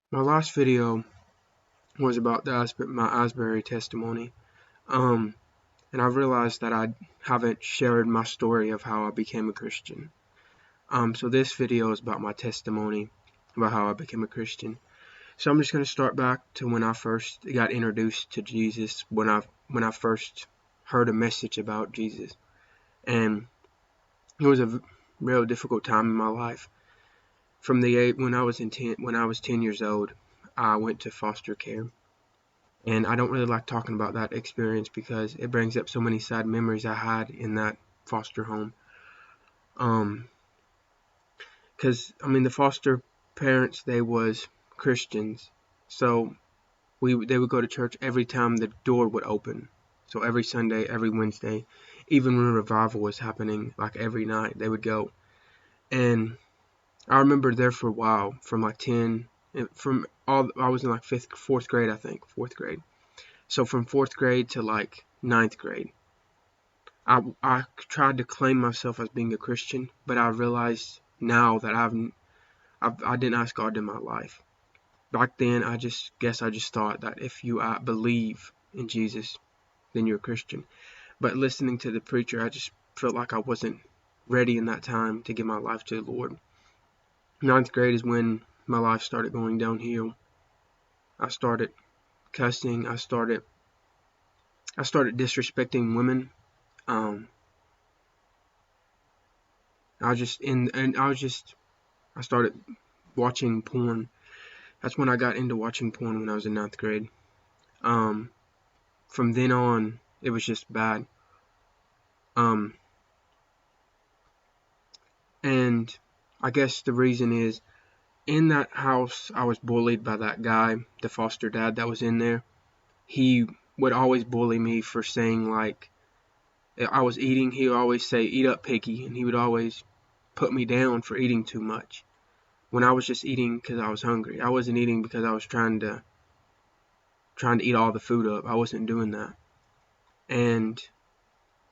My last video was about my Asbury testimony, um, and I realized that I haven't shared my story of how I became a Christian. So this video is about my testimony about how I became a Christian. So I'm just going to start back to when I first got introduced to Jesus, when I first heard a message about Jesus, and it was a real difficult time in my life. From the age when I was 10 years old, I went to foster care. And I don't really like talking about that experience because it brings up so many sad memories I had in that foster home. Um, because I mean the foster parents, they was Christians, so they would go to church every time the door would open. So every Sunday, every Wednesday, even when revival was happening, like every night they would go. And I remember there for a while, from like 10, from all I was in like fourth grade, I think, fourth grade. So from fourth grade to like ninth grade, I tried to claim myself as being a Christian, but I realized now that I didn't ask God in my life. Back then, I just thought that if you believe in Jesus, then you're a Christian. But listening to the preacher, I just felt like I wasn't ready in that time to give my life to the Lord. Ninth grade is when my life started going downhill. I started cussing. I started disrespecting women. Um, I just in and I was just I started watching porn. That's when I got into watching porn, when I was in ninth grade. Um, from then on, it was just bad. Um, and I guess the reason is, in that house, I was bullied by that guy, the foster dad that was in there. He would always bully me for saying, like, I was eating. He would always say, "Eat up, piggy," and he would always put me down for eating too much, when I was just eating because I was hungry. I wasn't eating because I was trying to eat all the food up. I wasn't doing that. And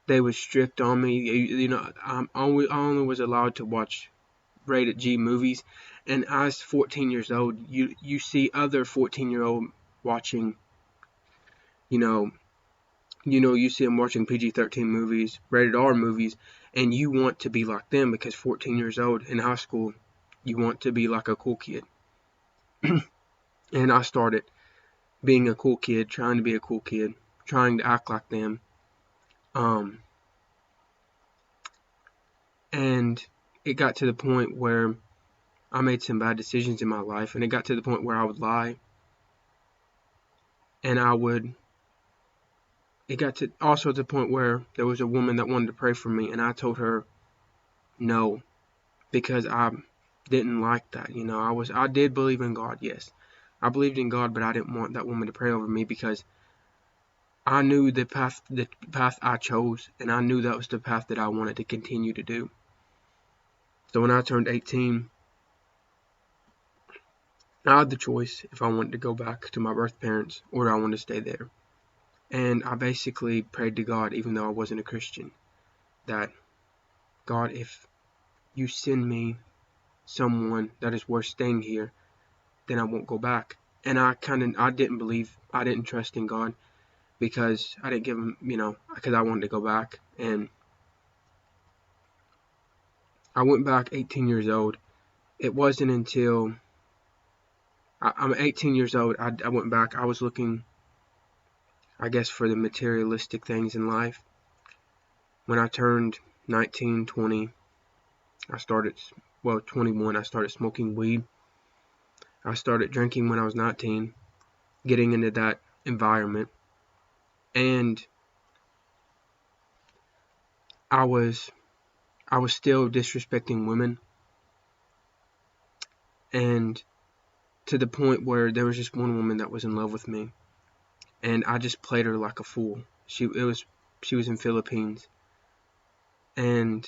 they was strict on me. I only was allowed to watch rated G movies, and I was 14 years old. You see other 14-year-old watching, you know, you see them watching PG-13 movies, rated R movies, and you want to be like them because 14 years old in high school, you want to be like a cool kid. And I started being a cool kid, trying to be a cool kid, trying to act like them. Um, and it got to the point where I made some bad decisions in my life, and it got to the point where I would lie, and it got to also to the point where there was a woman that wanted to pray for me, and I told her no, because I didn't like that. I did believe in God, yes. I believed in God, but I didn't want that woman to pray over me because I knew the path I chose, and I knew that was the path that I wanted to continue to do. So when I turned 18, I had the choice if I wanted to go back to my birth parents or I wanted to stay there. And I basically prayed to God, even though I wasn't a Christian, that, God, if you send me someone that is worth staying here, then I won't go back. And I didn't trust in God, because I didn't give him, because I wanted to go back. And I went back 18 years old. It wasn't until I'm 18 years old, I went back. I was looking, I guess, for the materialistic things in life. When I turned 19, 20, 21, I started smoking weed. I started drinking when I was 19, getting into that environment. And I was still disrespecting women, and to the point where there was just one woman that was in love with me, and I just played her like a fool. She was in Philippines, and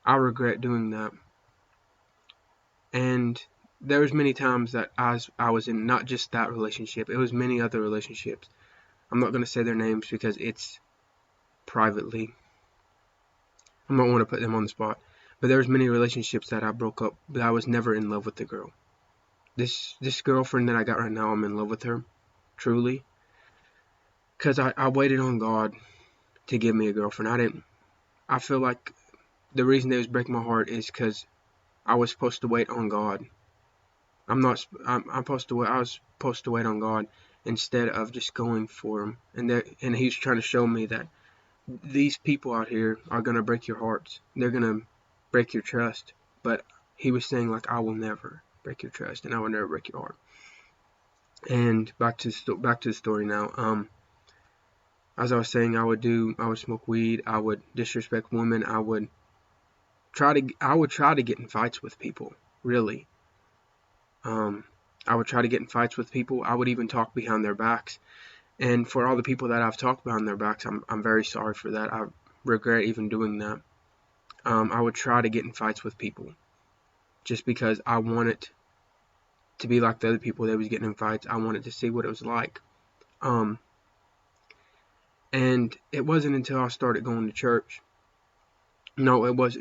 I regret doing that. And there was many times that I was in not just that relationship, it was many other relationships. I'm not going to say their names because it's privately. I don't want to put them on the spot. But there was many relationships that I broke up, but I was never in love with the girl. this girlfriend that I got right now, I'm in love with her, truly. Because I waited on God to give me a girlfriend. I feel like the reason it was breaking my heart is because I was supposed to wait on God. I was supposed to wait on God instead of just going for him. And he's trying to show me that these people out here are going to break your hearts. They're going to break your trust. But he was saying, like, I will never break your trust, and I will never break your heart. And back to the story now. As I was saying, I would smoke weed, I would disrespect women, I would try to get in fights with people, really. I would try to get in fights with people. I would even talk behind their backs. And for all the people that I've talked behind their backs, I'm very sorry for that. I regret even doing that. I would try to get in fights with people just because I wanted to be like the other people that was getting in fights. I wanted to see what it was like. And it wasn't until I started going to church. No, it was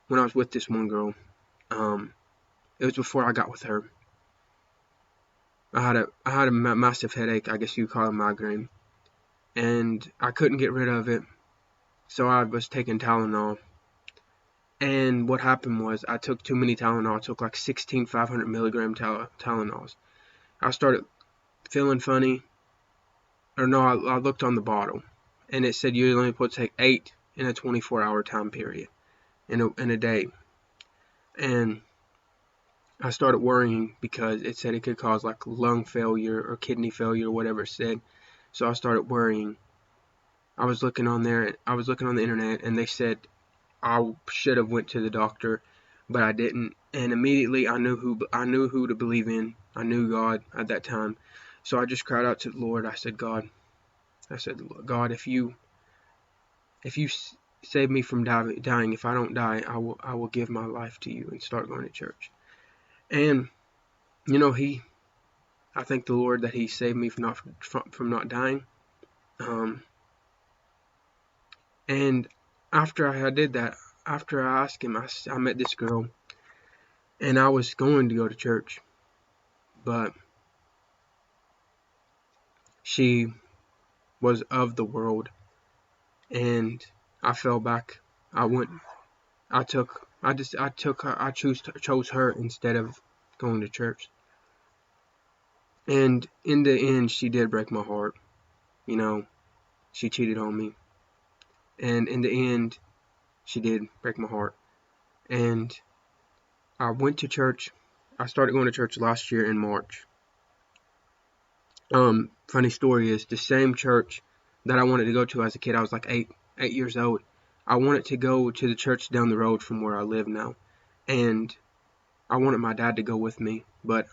when I was with this one girl. It was before I got with her. I had a massive headache, I guess you call it migraine, and I couldn't get rid of it, so I was taking Tylenol. And what happened was I took too many Tylenol. I took like 16 500 milligram Tylenols. I started feeling funny. Or no, I looked on the bottle, and it said you're only supposed to take 8 in a 24-hour time period in a day. And I started worrying because it said it could cause like lung failure or kidney failure or whatever it said. So I started worrying. I was looking on the internet, and they said I should have went to the doctor, but I didn't. And immediately I knew who to believe in. I knew God at that time. So I just cried out to the Lord. I said, God, if you save me from dying, if I don't die, I will give my life to you and start going to church. And you know, I thank the Lord that he saved me from not dying. And after I did that, after I asked him, I met this girl, and I was going to go to church, but she was of the world, and I fell back. I chose her instead of going to church. And in the end, she did break my heart. You know, she cheated on me. And in the end, she did break my heart. And I went to church. I started going to church last year in March. Funny story is, the same church that I wanted to go to as a kid, I was like 8 years old. I wanted to go to the church down the road from where I live now. And I wanted my dad to go with me, but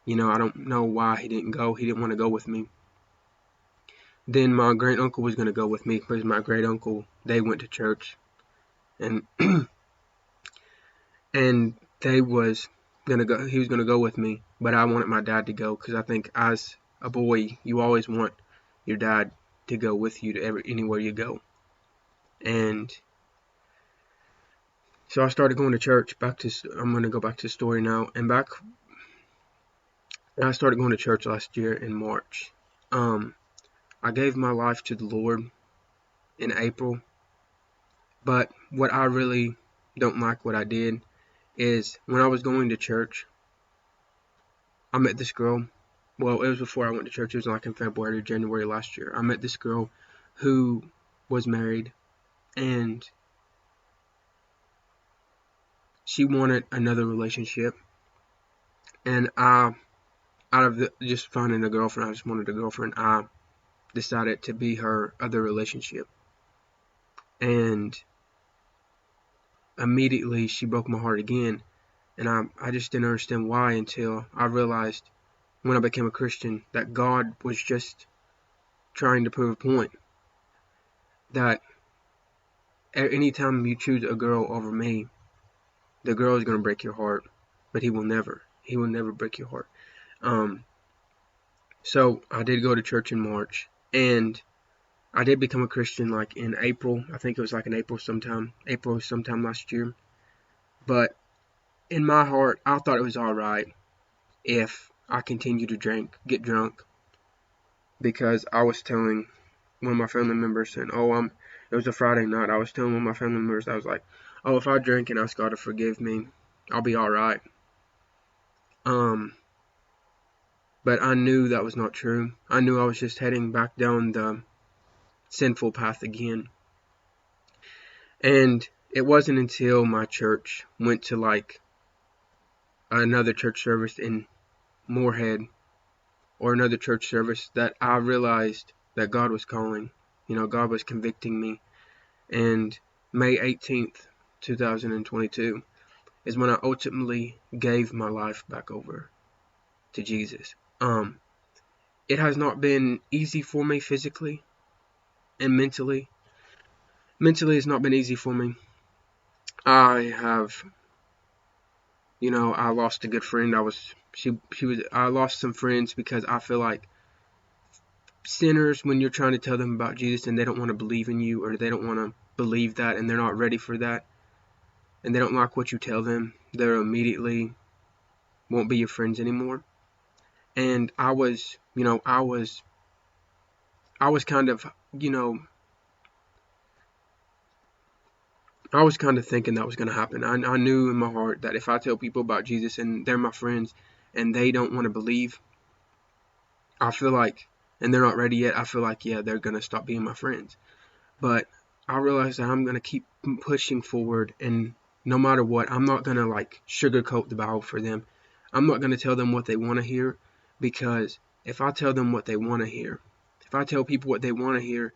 you know, I don't know why he didn't go. He didn't want to go with me. Then my great uncle was going to go with me because my great uncle, they went to church, and and he was going to go with me, but I wanted my dad to go because I think as a boy, you always want your dad to go with you to anywhere you go. And so I started going to church. I'm going to go back to the story now. And I started going to church last year in March. I gave my life to the Lord in April. But what I really don't like what I did is when I was going to church, I met this girl. Well, it was before I went to church. It was like in February or January last year. I met this girl who was married, and she wanted another relationship. And out of just finding a girlfriend, I just wanted a girlfriend, I decided to be her other relationship. And immediately she broke my heart again. And I just didn't understand why until I realized when I became a Christian that God was just trying to prove a point. That anytime you choose a girl over me, the girl is going to break your heart, but he will never break your heart. So I did go to church in March, and I did become a Christian like in April. I think it was like in April sometime last year. But in my heart, I thought it was all right. if I continue to get drunk, because I was telling one of my family members, and it was a Friday night. I was telling one of my family members, I was like, oh, if I drink and ask God to forgive me, I'll be all right. But I knew that was not true. I knew I was just heading back down the sinful path again. And it wasn't until my church went to like another church service in Moorhead, or another church service, that I realized that God was calling. God was convicting me. And May 18th, 2022 is when I ultimately gave my life back over to Jesus. It has not been easy for me physically and mentally. Mentally, it's not been easy for me. I have, I lost a good friend. I lost some friends because I feel like sinners, when you're trying to tell them about Jesus and they don't want to believe in you, or they don't want to believe that, and they're not ready for that, and they don't like what you tell them, they're immediately won't be your friends anymore. And I was kind of, I was kind of thinking that was going to happen. I knew in my heart that if I tell people about Jesus and they're my friends and they don't want to believe, I feel like, and they're not ready yet, I feel like, yeah, they're going to stop being my friends. But I realized that I'm going to keep pushing forward, and no matter what, I'm not going to like sugarcoat the Bible for them. I'm not going to tell them what they want to hear, because if I tell them what they want to hear, if I tell people what they want to hear,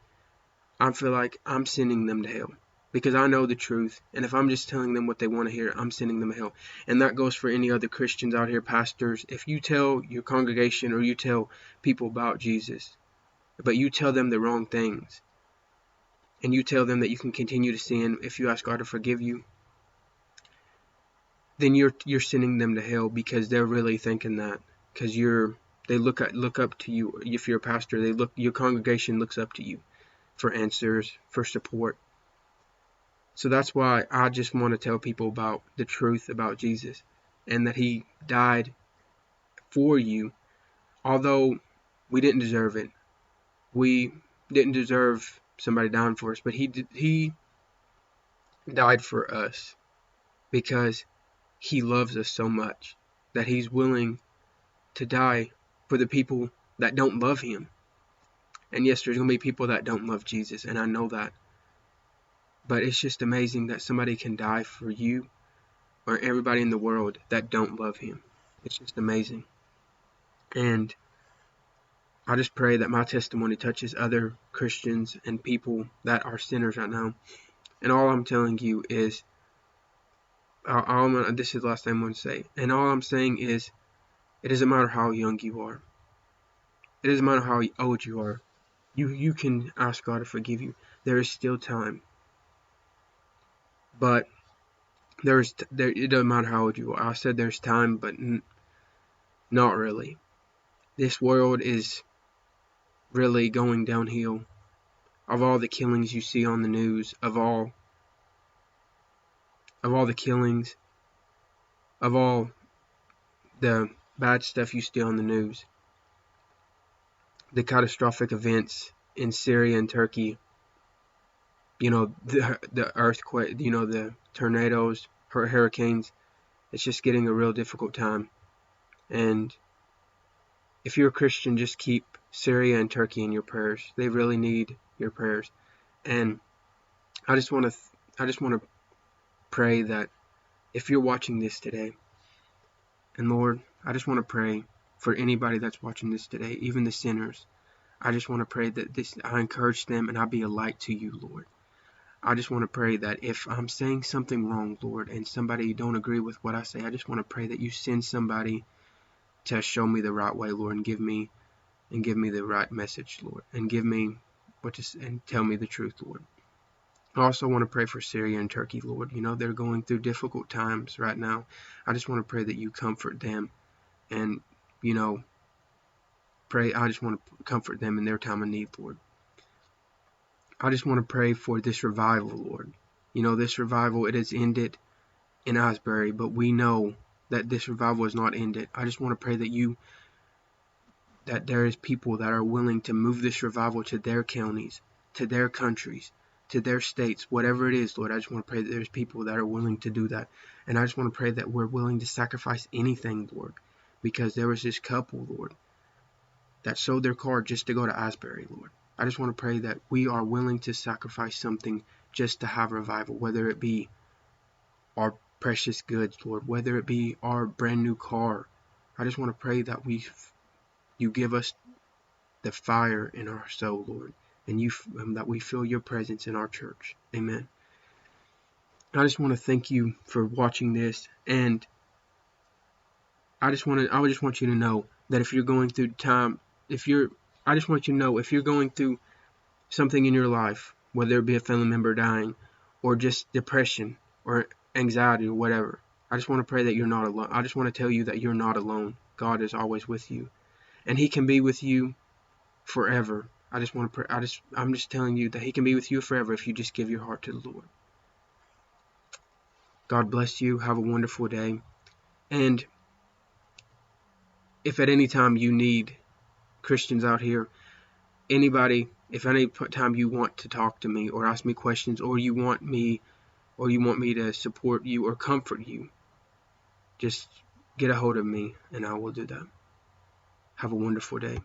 I feel like I'm sending them to hell, because I know the truth. And if I'm just telling them what they want to hear, I'm sending them to hell. And that goes for any other Christians out here, pastors. If you tell your congregation, or you tell people about Jesus, but you tell them the wrong things, and you tell them that you can continue to sin if you ask God to forgive you, then you're sending them to hell, because they're really thinking that, because they look up to you. If you're a pastor, your congregation looks up to you for answers, for support. So that's why I just want to tell people about the truth about Jesus, and that he died for you, although we didn't deserve it. We didn't deserve somebody dying for us, but he died for us because he loves us so much that he's willing to die for the people that don't love him. And yes, there's going to be people that don't love Jesus, and I know that. But it's just amazing that somebody can die for you, or everybody in the world that don't love him. It's just amazing. And I just pray that my testimony touches other Christians and people that are sinners right now. And all I'm telling you is, this is the last thing I'm going to say. And all I'm saying is, it doesn't matter how young you are. It doesn't matter how old you are. You can ask God to forgive you. There is still time. But it doesn't matter how old you are. I said there's time, but not really. This world is really going downhill. Of all the killings you see on the news, of all the killings, of all the bad stuff you see on the news, the catastrophic events in Syria and Turkey, the earthquake, the tornadoes, hurricanes, it's just getting a real difficult time. And if you're a Christian, just keep Syria and Turkey in your prayers. They really need your prayers. And I just want to pray that if you're watching this today, and Lord, I just want to pray for anybody that's watching this today, even the sinners. I just want to pray that I encourage them, and I be a light to you, Lord. I just want to pray that if I'm saying something wrong, Lord, and somebody don't agree with what I say, I just want to pray that you send somebody to show me the right way, Lord, and give me the right message, Lord, and give me and tell me the truth, Lord. I also want to pray for Syria and Turkey, Lord. They're going through difficult times right now. I just want to pray that you comfort them, and I just want to comfort them in their time of need, Lord. I just want to pray for this revival, Lord. This revival, it has ended in Asbury, but we know that this revival is not ended. I just want to pray that there is people that are willing to move this revival to their counties, to their countries, to their states, whatever it is, Lord. I just want to pray that there's people that are willing to do that. And I just want to pray that we're willing to sacrifice anything, Lord, because there was this couple, Lord, that sold their car just to go to Asbury, Lord. I just want to pray that we are willing to sacrifice something just to have revival, whether it be our precious goods, Lord, whether it be our brand new car. I just want to pray that you give us the fire in our soul, Lord, and that we feel your presence in our church. Amen. I just want to thank you for watching this, and I just want you to know that if you're going through I just want you to know if you're going through something in your life, whether it be a family member dying, or just depression, or anxiety, or whatever, I just want to pray that you're not alone. I just want to tell you that you're not alone. God is always with you, and He can be with you forever. I just want to pray. I'm just telling you that He can be with you forever if you just give your heart to the Lord. God bless you. Have a wonderful day. And if at any time you need Christians out here, if any time you want to talk to me or ask me questions, or you want me to support you or comfort you, just get a hold of me and I will do that. Have a wonderful day.